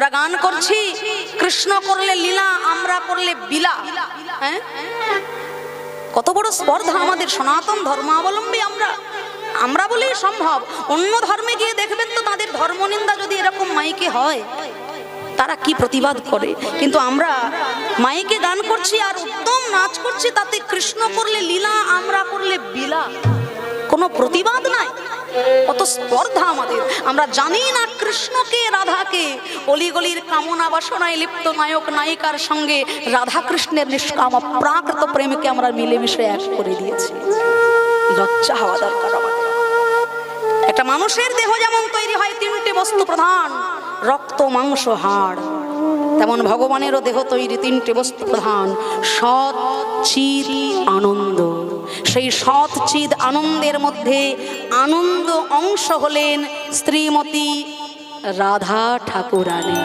আমরা গান করছি, কৃষ্ণ করলে লীলা, আমরা করলে বিলা। হ্যাঁ, কত বড় স্পর্ধা আমাদের সনাতন ধর্মাবলম্বী। আমরা বলেই সম্ভব। অন্য ধর্মে গিয়ে দেখবেন তো তাদের ধর্মনিন্দা যদি এরকম মাইকে হয়, তারা কি প্রতিবাদ করে। কিন্তু আমরা মাইকে গান করছি আর উত্তম নাচ করছি, তাতে কৃষ্ণ করলে লীলা, আমরা করলে বিলা, কোনো প্রতিবাদ নাই। কত স্পর্ধা আমাদের। আমরা জানি না কৃষ্ণকে রাধাকে অলিগলির কামনা বাসনায় লিপ্ত নায়ক নায়িকার সঙ্গে রাধা কৃষ্ণের নিষ্কাম প্রাকৃত প্রেমকে আমরা মিলেমিশে এক করে দিয়েছি। লজ্জা হওয়া দরকার আমাদের। একটা মানুষের দেহ যেমন তৈরি হয় তিনটে বস্তু প্রধান, রক্ত মাংস হাড়, তেমন ভগবানেরও দেহ তৈরি তিনটে বস্তু প্রধান, সৎ চিৎ আনন্দ। সেই সৎ চিৎ আনন্দের মধ্যে আনন্দ অংশ হলেন শ্রীমতী রাধা ঠাকুরানী।